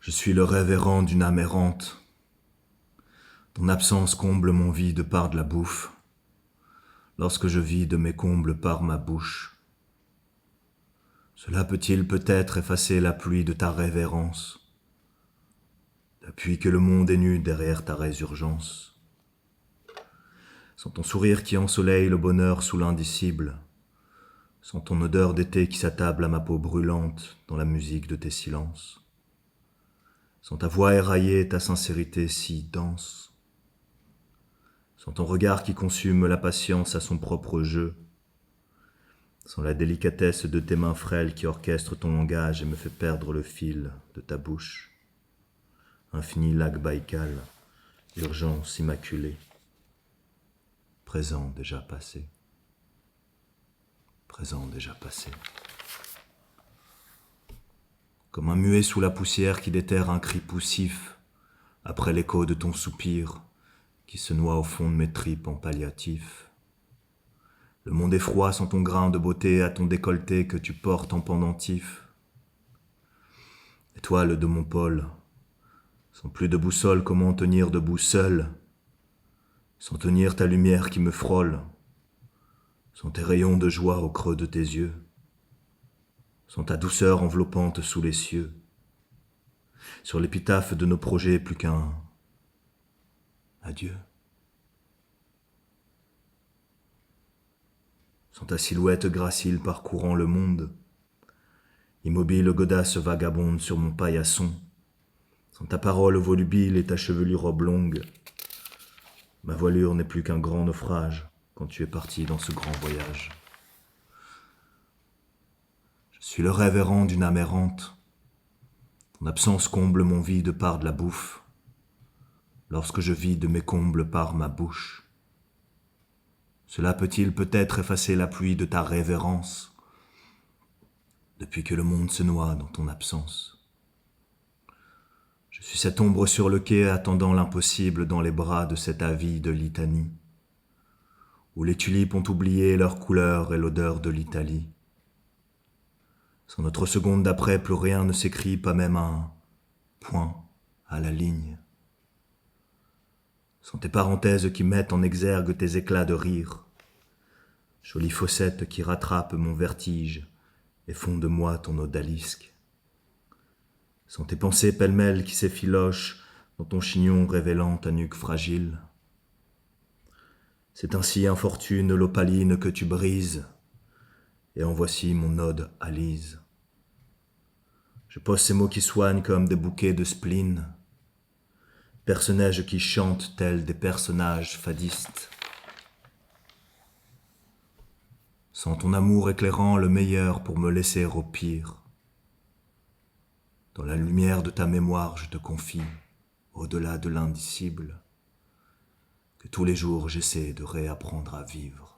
Je suis le rêve errant d'une âme errante. Ton absence comble mon vide par de la bouffe. Lorsque je vide mes combles par ma bouche. Cela peut-il peut-être effacer la pluie de ta révérence, depuis que le monde est nu derrière ta résurgence. Sans ton sourire qui ensoleille le bonheur sous l'indicible, sans ton odeur d'été qui s'attable à ma peau brûlante dans la musique de tes silences, sans ta voix éraillée et ta sincérité si dense, sans ton regard qui consume la patience à son propre jeu, sans la délicatesse de tes mains frêles qui orchestrent ton langage et me fait perdre le fil de ta bouche. Infini lac Baïkal, urgence immaculée, présent déjà passé, présent déjà passé. Comme un muet sous la poussière qui déterre un cri poussif, après l'écho de ton soupir qui se noie au fond de mes tripes en palliatif. Le monde est froid sans ton grain de beauté à ton décolleté que tu portes en pendentif. Étoile de mon pôle, sans plus de boussole, comment tenir debout seul, sans tenir ta lumière qui me frôle, sans tes rayons de joie au creux de tes yeux, sans ta douceur enveloppante sous les cieux. Sur l'épitaphe de nos projets, plus qu'un adieu. Sans ta silhouette gracile parcourant le monde, immobile godasse vagabonde sur mon paillasson, sans ta parole volubile et ta chevelure oblongue, ma voilure n'est plus qu'un grand naufrage quand tu es parti dans ce grand voyage. Je suis le rêve errant d'une âme errante. Ton absence comble mon vide par de la bouffe, lorsque je vide mes combles par ma bouche. Cela peut-il peut-être effacer la pluie de ta révérence, depuis que le monde se noie dans ton absence. Je suis cette ombre sur le quai attendant l'impossible dans les bras de cette avide litanie, où les tulipes ont oublié leur couleur et l'odeur de l'Italie. Sans notre seconde d'après, plus rien ne s'écrit, pas même un point à la ligne. Sans tes parenthèses qui mettent en exergue tes éclats de rire, jolie fossette qui rattrape mon vertige et font de moi ton odalisque. Sans tes pensées pêle-mêle qui s'effilochent dans ton chignon révélant ta nuque fragile. C'est ainsi, infortune, l'opaline que tu brises, et en voici mon ode à Lise. Je pose ces mots qui soignent comme des bouquets de spleen, personnages qui chantent tels des personnages fadistes. Sans ton amour éclairant le meilleur pour me laisser au pire, dans la lumière de ta mémoire je te confie, au-delà de l'indicible, que tous les jours j'essaie de réapprendre à vivre.